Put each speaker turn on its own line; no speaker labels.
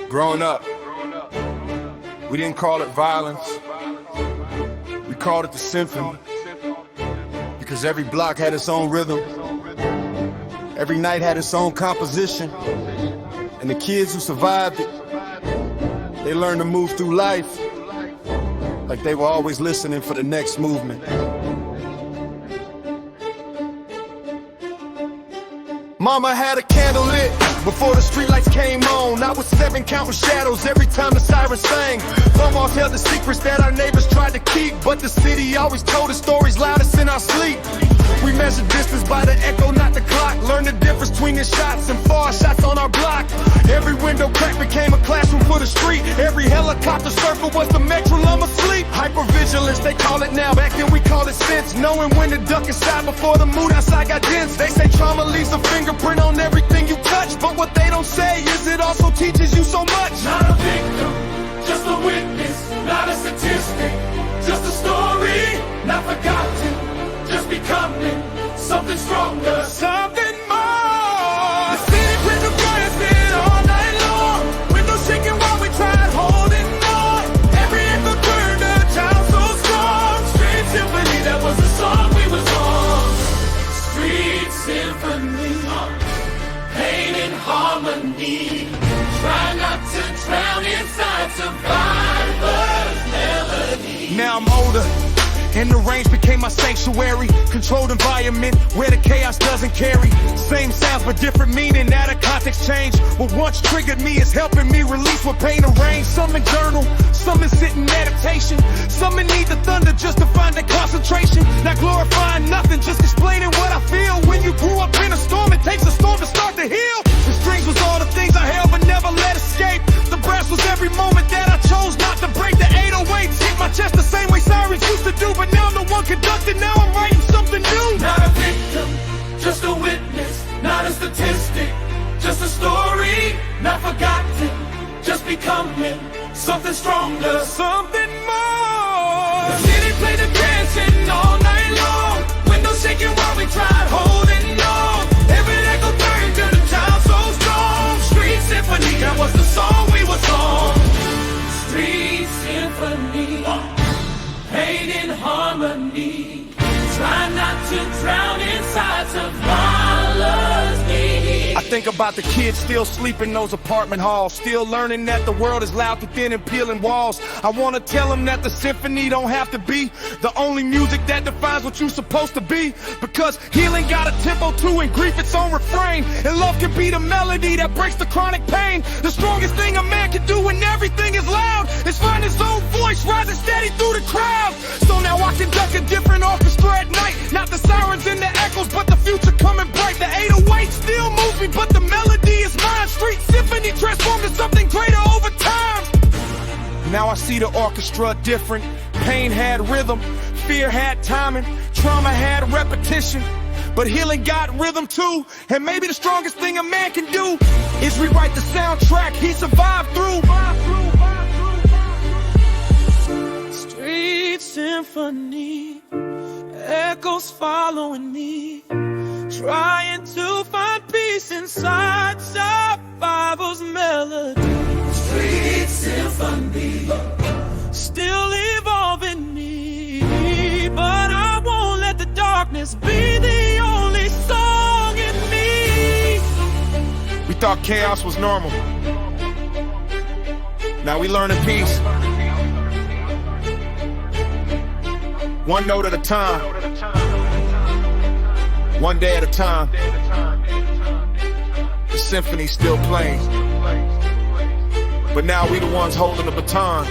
Growing up, we didn't call it violence. We called it the Symphony. Because every block had its own rhythm. Every night had its own composition. And the kids who survived it, they learned to move through life like they were always listening for the next movement. Mama had a candle lit before the streetlights came on. I was 7 counting shadows every time the siren sang. Grandma's held the secrets that our neighbors tried to keep, but the city always told us stories loudest in our sleep. We measured distance by the echo, not the clock. Learned the difference between the shots and far shots on our block. Every window crack became a classroom for the street. Every helicopter circle was the metronome asleep. Hypervigilance, they call it now. Back then we called it sense. Knowing when to duck inside before the mood outside got dense. They say trauma leaves a fingerprint on everything you touch, but what they don't say is it also teaches you so much.
Not a victim, just a witness, not a statistic, just a story, not forgotten, just becoming something stronger, something more. The city played the bracelet all night long, windows shaking while we tried holding on. Every echo turned a child so strong. Street Symphony, that was the song we was on. Street Symphony, pain and harmony. Try not to drown inside survivor's melody.
Now I'm older, and the range became my sanctuary. Controlled environment where the chaos doesn't carry. Same sounds but different meaning, now the context change. What once triggered me is helping me release what pain arranged. Some in journal, some in sit in meditation. Some in need the thunder just to find the concentration. Not glorifying nothing, just explaining what I feel. When you grew up in a storm, it takes a storm to start to heal. The strings was all the things I held but never let escape. The brass was every moment that I chose not to break. The 808s hit my chest the same way sirens used to do, but now I'm the one conducting, now I'm writing something new.
Not a victim, just a witness, not a statistic, just a story, not forgotten, just becoming something stronger, something more. The city played the dancing all night long, windows shaking while we tried holding on. Every echo turned to the child so strong. Street Symphony, that was the song we was on. Street Symphony, pain and harmony. Try not to drown inside survivor's need.
I think about the kids still sleeping in those apartment halls, still learning that the world is loud within and peeling walls. I want to tell them that the symphony don't have to be the only music that defines what you're supposed to be, because healing got a tempo too, and grief its own refrain, and love can be the melody that breaks the chronic pain. The strongest thing a man can do when everything is loud is find his own voice rising steady through the crowd. So now I conduct a different orchestra at night, not the sirens and the echoes, but the future coming bright. The 808 still moves me, but the melody is mine. Street Symphony transformed to something greater over time. Now I see the orchestra different. Pain had rhythm, fear had timing, trauma had repetition, but healing got rhythm too. And maybe the strongest thing a man can do is rewrite the soundtrack he survived through.
Street Symphony, echoes following me, trying to find peace inside survivor's melody. Street Symphony, still evolving me, but I won't let the darkness be the only song in me.
We thought chaos was normal. Now we learning peace. One note at a time, one day at a time. The symphony's still playing, but now we the ones holding the baton.